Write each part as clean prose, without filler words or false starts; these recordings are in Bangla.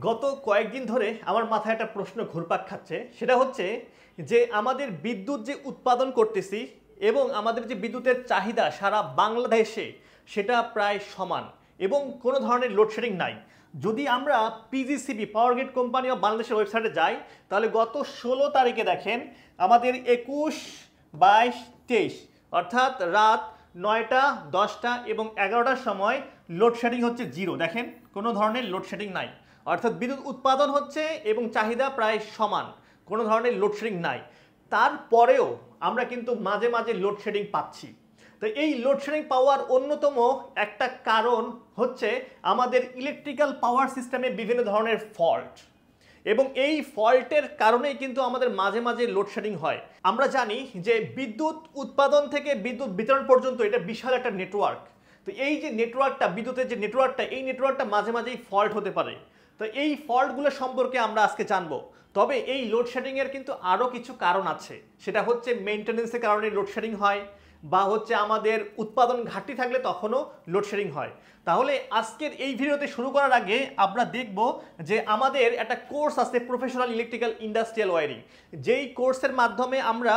গত কয়েকদিন ধরে আমার মাথায় একটা প্রশ্ন ঘুরপাক খাচ্ছে, সেটা হচ্ছে যে আমাদের বিদ্যুৎ যে উৎপাদন করতেছি এবং আমাদের যে বিদ্যুতের চাহিদা সারা বাংলাদেশে সেটা প্রায় সমান এবং কোনো ধরনের লোডশেডিং নাই। যদি আমরা PGCB power grid company of বাংলাদেশের ওয়েবসাইটে যাই তাহলে গত 16 তারিখে দেখেন আমাদের 21, 22, 23 অর্থাৎ রাত 9টা, 10টা এবং 11টার সময় লোডশেডিং হচ্ছে জিরো। দেখেন কোনো ধরনের লোডশেডিং নাই, অর্থাৎ বিদ্যুৎ উৎপাদন হচ্ছে এবং চাহিদা প্রায় সমান, কোনো ধরনের লোডশেডিং নাই। তারপরেও আমরা কিন্তু মাঝে মাঝে লোডশেডিং পাচ্ছি। তো এই লোডশেডিং পাওয়ার অন্যতম একটা কারণ হচ্ছে আমাদের ইলেকট্রিক্যাল পাওয়ার সিস্টেমে বিভিন্ন ধরনের ফল্ট, এবং এই ফল্টের কারণেই কিন্তু আমাদের মাঝে মাঝে লোডশেডিং হয়। আমরা জানি যে বিদ্যুৎ উৎপাদন থেকে বিদ্যুৎ বিতরণ পর্যন্ত এটা বিশাল একটা নেটওয়ার্ক। তো এই যে নেটওয়ার্কটা, বিদ্যুতের যে নেটওয়ার্কটা, এই নেটওয়ার্কটা মাঝে মাঝেই ফল্ট হতে পারে। তো এই ফল্টগুলো সম্পর্কে আমরা আজকে জানবো। তবে এই লোডশেডিংয়ের কিন্তু আরও কিছু কারণ আছে, সেটা হচ্ছে মেইনটেনেন্সের কারণে লোডশেডিং হয়, বা হচ্ছে আমাদের উৎপাদন ঘাটতি থাকলে তখনও লোডশেডিং হয়। তাহলে আজকের এই ভিডিওতে শুরু করার আগে আমরা দেখব যে আমাদের একটা কোর্স আছে প্রফেশনাল ইলেকট্রিক্যাল ইন্ডাস্ট্রিয়াল ওয়্যারিং, যেই কোর্সের মাধ্যমে আমরা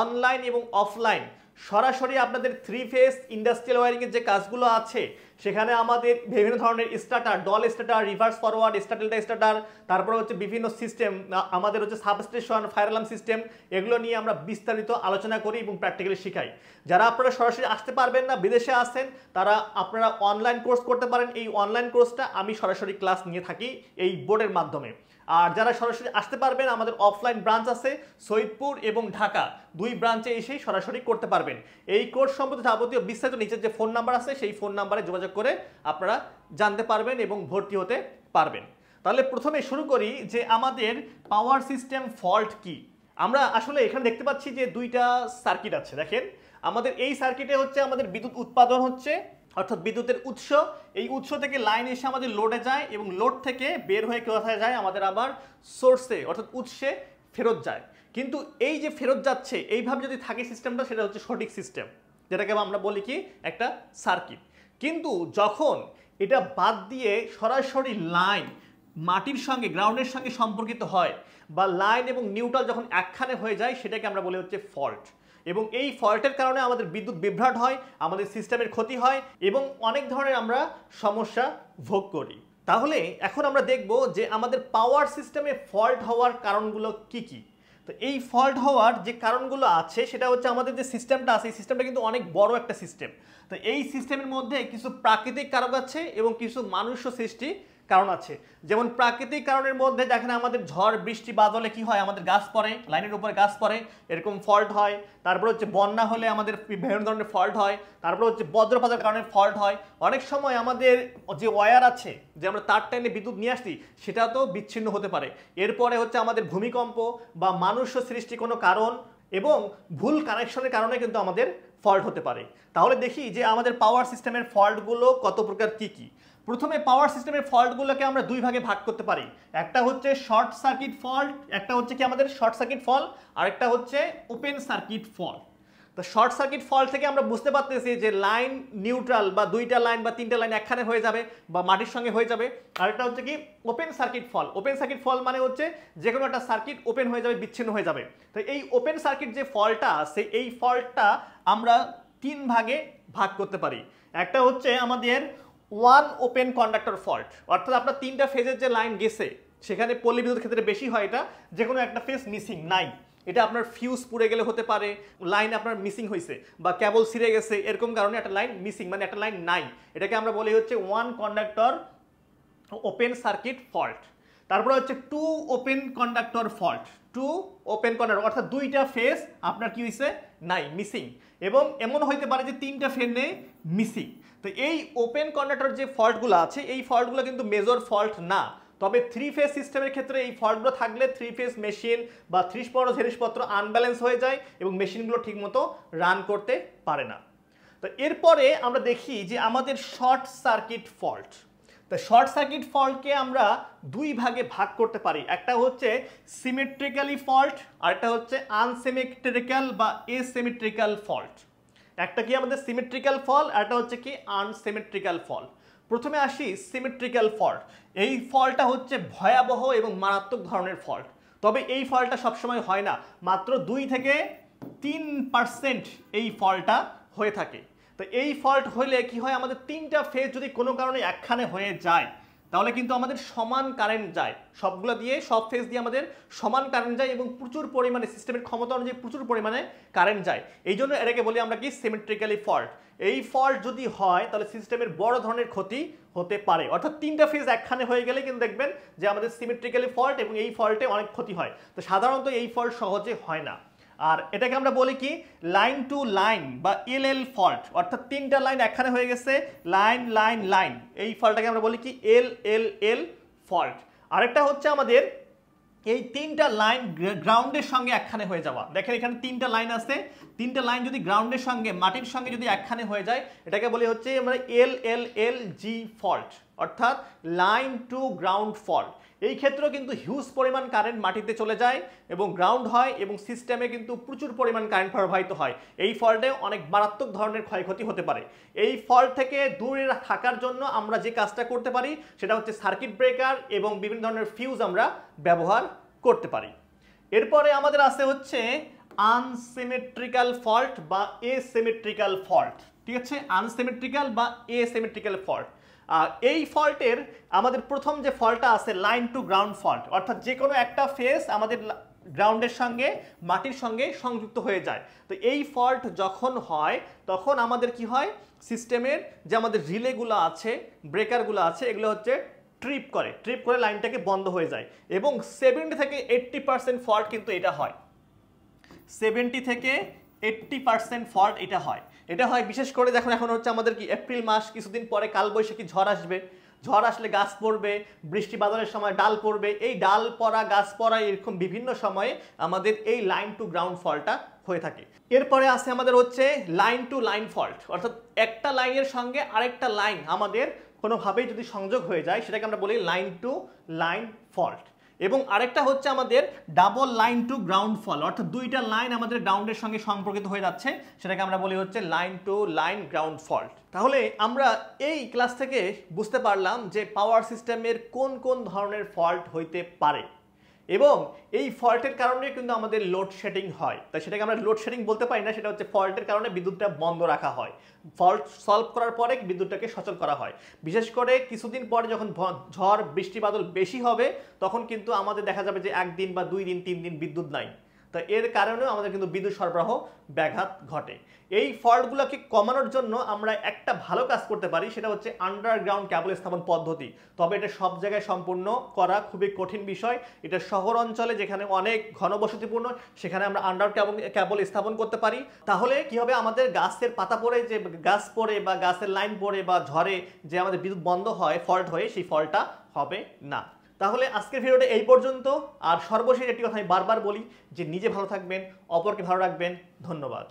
অনলাইন এবং অফলাইন সরাসরি আপনাদের 3 ফেজ ইন্ডাস্ট্রিয়াল ওয়্যারিংয়ের যে কাজগুলো আছে সেখানে আমাদের বিভিন্ন ধরনের starter, DOL starter, reverse forward, star delta starter, তারপরে হচ্ছে বিভিন্ন সিস্টেম, আমাদের হচ্ছে সাবস্টেশন, ফায়ার অ্যালার্ম সিস্টেম, এগুলো নিয়ে আমরা বিস্তারিত আলোচনা করি এবং প্র্যাকটিক্যালি শেখাই। যারা আপনারা সরাসরি আসতে পারবেন না, বিদেশে আছেন, তারা আপনারা অনলাইন কোর্স করতে পারেন। এই অনলাইন কোর্সটা আমি সরাসরি ক্লাস নিয়ে থাকি এই বোর্ডের মাধ্যমে। আর যারা সরাসরি আসতে পারবেন, আমাদের অফলাইন ব্রাঞ্চ আছে সৈয়দপুর এবং ঢাকা, 2 ব্রাঞ্চে এসেই সরাসরি করতে পারবেন। এই কোর্স সম্বন্ধে যাবতীয় বিস্তারিত নিচের যে ফোন নাম্বার আছে সেই ফোন নাম্বারে যোগাযোগ করে আপনারা জানতে পারবেন এবং ভর্তি হতে পারবেন। তাহলে প্রথমে শুরু করি যে আমাদের পাওয়ার সিস্টেম ফল্ট কি। আমরা আসলে এখানে দেখতে পাচ্ছি যে 2টা সার্কিট আছে। দেখেন আমাদের এই সার্কিটে হচ্ছে আমাদের বিদ্যুৎ উৎপাদন হচ্ছে, অর্থাৎ বিদ্যুতের উৎস, এই উৎস থেকে লাইন এসে আমাদের লোডে যায় এবং লোড থেকে বের হয়ে কোথায় যায়, আমাদের আবার সোর্সে অর্থাৎ উৎসে ফেরত যায়। কিন্তু এই যে ফেরত যাচ্ছে এইভাবে যদি থাকে সিস্টেমটা, সেটা হচ্ছে সঠিক সিস্টেম, যেটাকে আমরা বলি কি একটা সার্কিট। কিন্তু যখন এটা বাদ দিয়ে সরাসরি লাইন মাটির সঙ্গে, গ্রাউন্ডের সঙ্গে সম্পর্কিত হয়, বা লাইন এবং নিউট্রাল যখন একখানে হয়ে যায়, সেটাকে আমরা বলি হচ্ছে ফল্ট। এবং এই ফল্টের কারণে আমাদের বিদ্যুৎ বিভ্রাট হয়, আমাদের সিস্টেমের ক্ষতি হয় এবং অনেক ধরনের আমরা সমস্যা ভোগ করি। তাহলে এখন আমরা দেখব যে আমাদের পাওয়ার সিস্টেমে ফল্ট হওয়ার কারণগুলো কি কি। তো এই ফল্ট হওয়ার যে কারণগুলো আছে সেটা হচ্ছে আমাদের যে সিস্টেমটা আছে, এই সিস্টেমটা কিন্তু অনেক বড় একটা সিস্টেম। তো এই সিস্টেমের মধ্যে কিছু প্রাকৃতিক কারণ আছে এবং কিছু মানুষ্য সৃষ্টি কারণ আছে। যেমন প্রাকৃতিক কারণের মধ্যে দেখেন আমাদের ঝড় বৃষ্টি বাদলে কি হয়, আমাদের গাছ পড়ে, লাইনের উপরে গাছ পড়ে, এরকম ফল্ট হয়। তারপর হচ্ছে বন্যা হলে আমাদের বিভিন্ন ধরনের ফল্ট হয়। তারপর হচ্ছে বজ্রপাতের কারণে ফল্ট হয়। অনেক সময় আমাদের যে ওয়্যার আছে, যে আমরা তার টেনে বিদ্যুৎ নিয়ে আসছি, সেটা তো বিচ্ছিন্ন হতে পারে। এরপরে হচ্ছে আমাদের ভূমিকম্প বা মানুষ্য সৃষ্টি কোনো কারণ এবং ভুল কানেকশনের কারণে কিন্তু আমাদের ফল্ট হতে পারে। তাহলে দেখি যে আমাদের পাওয়ার সিস্টেমের ফল্টগুলো কত প্রকার কি কি। প্রথমে পাওয়ার সিস্টেমের ফল্টগুলোকে আমরা 2 ভাগে ভাগ করতে পারি। একটা হচ্ছে শর্ট সার্কিট ফল্ট, একটা হচ্ছে কি আমাদের শর্ট সার্কিট ফল্ট, আর একটা হচ্ছে ওপেন সার্কিট ফল্ট। তো শর্ট সার্কিট ফল্ট থেকে আমরা বুঝতে পারতেছি যে লাইন নিউট্রাল, বা 2টা লাইন বা 3টা লাইন একখানে হয়ে যাবে বা মাটির সঙ্গে হয়ে যাবে। আর একটা হচ্ছে কি open circuit fault. Open circuit fault মানে হচ্ছে যে কোনো একটা সার্কিট ওপেন হয়ে যাবে, বিচ্ছিন্ন হয়ে যাবে। তো এই ওপেন সার্কিট যে ফল্টটা আছে, এই ফল্টটা আমরা 3 ভাগে ভাগ করতে পারি। একটা হচ্ছে আমাদের ওয়ান ওপেন কন্ডাক্টর ফল্ট, অর্থাৎ আপনার 3টা ফেজের যে লাইন গেছে সেখানে পল্লী বিদ্যুতের ক্ষেত্রে বেশি হয় এটা, যে কোনো একটা ফেজ মিসিং নাই। এটা আপনার ফিউজ পুড়ে গেলে হতে পারে, লাইন আপনার মিসিং হয়েছে বা কেবল ছিঁড়ে গেছে, এরকম কারণে একটা লাইন মিসিং, মানে একটা লাইন নাই। এটাকে আমরা বলি হচ্ছে one conductor open circuit fault. তারপরে হচ্ছে 2 open conductor fault. 2 open conductor অর্থাৎ 2টা ফেজ আপনার কি হয়েছে, নাই, মিসিং। এবং এমন হইতে পারে যে 3টা ফেজ নেই, মিসিং। তো এই ওপেন কন্ডাক্টর যে ফল্টগুলো আছে, এই ফল্টগুলো কিন্তু মেজর ফল্ট না। তবে 3 ফেজ সিস্টেমের ক্ষেত্রে এই ফল্টগুলো থাকলে 3 ফেজ মেশিন বা 30 জিনিসপত্র আনব্যালেন্স হয়ে যায় এবং মেশিনগুলো ঠিকমতো রান করতে পারে না। তো এরপরে আমরা দেখি যে আমাদের শর্ট সার্কিট ফল্ট। তো শর্ট সার্কিট ফল্টকে আমরা 2 ভাগে ভাগ করতে পারি। একটা হচ্ছে সিমেট্রিক্যালি ফল্ট, আর একটা হচ্ছে আনসিমেট্রিক্যাল বা এসিমেট্রিক্যাল ফল্ট। একটা কি আমাদের সিমেট্রিক্যাল ফল্ট, আর একটা হচ্ছে কি আনসিমেট্রিক্যাল ফল্ট। প্রথমে আসি সিমেট্রিক্যাল ফল্ট। এই ফল্টটা হচ্ছে ভয়াবহ এবং মারাত্মক ধরনের ফল্ট। তবে এই ফল্টটা সবসময় হয় না, মাত্র 2 থেকে 3% এই ফল্টটা হয়ে থাকে। তো এই ফল্ট হলে কি হয়, আমাদের 3টা ফেজ যদি কোনো কারণে একখানে হয়ে যায় তাহলে কিন্তু আমাদের সমান কারেন্ট যায়, সবগুলো দিয়ে সব ফেজ দিয়ে আমাদের সমান কারেন্ট যায় এবং প্রচুর পরিমাণে সিস্টেমের ক্ষমতা অনুযায়ী প্রচুর পরিমাণে কারেন্ট যায়। এই জন্য এটাকে বলি আমরা কি সিমেট্রিক্যালি ফল্ট। এই ফল্ট যদি হয় তাহলে সিস্টেমের বড় ধরনের ক্ষতি হতে পারে, অর্থাৎ 3টা ফেজ একখানে হয়ে গেলে কিন্তু দেখবেন যে আমাদের সিমেট্রিক্যালি ফল্ট এবং এই ফল্টে অনেক ক্ষতি হয়। তো সাধারণত এই ফল্ট সহজে হয় না। আর এটাকে আমরা বলি কি লাইন টু লাইন বা এলএল ফল্ট, অর্থাৎ 3টা লাইন একখানে হয়ে গেছে, লাইন লাইন লাইন, এই ফল্টটাকে আমরা বলি কি এলএলএল ফল্ট। আরেকটা হচ্ছে আমাদের এই 3টা লাইন গ্রাউন্ডের সঙ্গে একখানে হয়ে যাওয়া। দেখেন এখানে 3টা লাইন আছে, 3টা লাইন যদি গ্রাউন্ডের সঙ্গে মাটির সঙ্গে যদি একখানে হয়ে যায় এটাকে বলি হচ্ছে আমরা এলএলএলজি ফল্ট, অর্থাৎ লাইন টু গ্রাউন্ড ফল্ট। এই ক্ষেত্রেও কিন্তু হিউজ পরিমাণ কারেন্ট মাটিতে চলে যায় এবং গ্রাউন্ড হয় এবং সিস্টেমে কিন্তু প্রচুর পরিমাণ কারেন্ট প্রবাহিত হয়। এই ফল্টে অনেক মারাত্মক ধরনের ক্ষয়ক্ষতি হতে পারে। এই ফল্ট থেকে দূরে থাকার জন্য আমরা যে কাজটা করতে পারি সেটা হচ্ছে সার্কিট ব্রেকার এবং বিভিন্ন ধরনের ফিউজ আমরা ব্যবহার করতে পারি। এরপরে আমাদের আছে হচ্ছে আনসিমেট্রিক্যাল ফল্ট বা এসিমেট্রিক্যাল ফল্ট। ঠিক আছে, আনসিমেট্রিক্যাল বা এসিমেট্রিক্যাল ফল্ট। এই ফল্টের আমাদের প্রথম যে ফল্টটা আছে লাইন টু গ্রাউন্ড ফল্ট, অর্থাৎ যে কোনো একটা ফেজ আমাদের গ্রাউন্ডের সঙ্গে মাটির সঙ্গে সংযুক্ত হয়ে যায়। তো এই ফল্ট যখন হয় তখন আমাদের কি হয়, সিস্টেমের যে আমাদের রিলেগুলো আছে, ব্রেকারগুলো আছে, এগুলো হচ্ছে ট্রিপ করে লাইনটাকে বন্ধ হয়ে যায় এবং 70 থেকে 80% ফল্ট কিন্তু এটা হয়। 70 থেকে 80% ফল্ট এটা হয়। এটা হয় বিশেষ করে দেখুন এখন হচ্ছে আমাদের কি এপ্রিল মাস, কিছুদিন পরে কালবৈশাখী ঝড় আসবে, ঝড় আসলে গাছ পড়বে, বৃষ্টি বাদলের সময় ডাল পড়বে, এই ডাল পড়া গাছ পড়া এরকম বিভিন্ন সময়ে আমাদের এই লাইন টু গ্রাউন্ড ফল্টটা হয়ে থাকে। এরপরে আছে আমাদের হচ্ছে লাইন টু লাইন ফল্ট, অর্থাৎ একটা লাইনের সঙ্গে আরেকটা লাইন আমাদের কোনোভাবেই যদি সংযোগ হয়ে যায় সেটাকে আমরা বলি লাইন টু লাইন ফল্ট। এবং আরেকটা হচ্ছে আমাদের double line to ground fault, অর্থাৎ 2টা লাইন আমাদের গ্রাউন্ডের সঙ্গে সম্পর্কিত হয়ে যাচ্ছে, সেটাকে আমরা বলি হচ্ছে line to line ground fault. তাহলে আমরা এই ক্লাস থেকে বুঝতে পারলাম যে পাওয়ার সিস্টেমের কোন কোন ধরনের ফল্ট হইতে পারে এবং এই ফল্টের কারণে কিন্তু আমাদের লোডশেডিং হয়। তাই সেটাকে আমরা লোডশেডিং বলতে পারি না, সেটা হচ্ছে ফল্টের কারণে বিদ্যুৎটা বন্ধ রাখা হয়। ফল্ট সলভ করার পরে বিদ্যুৎটাকে সচল করা হয়। বিশেষ করে কিছুদিন পরে যখন ঝড় বৃষ্টি বাদল বেশি হবে তখন কিন্তু আমাদের দেখা যাবে যে 1 দিন বা 2 দিন 3 দিন বিদ্যুৎ নাই। তো এর কারণেও আমাদের কিন্তু বিদ্যুৎ সরবরাহ ব্যাঘাত ঘটে। এই ফল্টগুলোকে কমানোর জন্য আমরা একটা ভালো কাজ করতে পারি, সেটা হচ্ছে আন্ডারগ্রাউন্ড ক্যাবল স্থাপন পদ্ধতি। তবে এটা সব জায়গায় সম্পূর্ণ করা খুবই কঠিন বিষয়। এটা শহর অঞ্চলে যেখানে অনেক ঘনবসতিপূর্ণ সেখানে আমরা আন্ডারগ্রাউন্ড ক্যাবল স্থাপন করতে পারি। তাহলে কি হবে, আমাদের গাছের পাতা পড়ে যে গাছ পড়ে বা গাছের লাইন পড়ে বা ঝড়ে যে আমাদের বিদ্যুৎ বন্ধ হয়, ফল্ট হয়ে, সেই ফল্টটা হবে না। তাহলে আজকের ভিডিওটা এই পর্যন্ত। আর সর্বশেষ একটি কথা আমি বারবার বলি যে নিজে ভালো থাকবেন, অপরকে ভালো রাখবেন। ধন্যবাদ।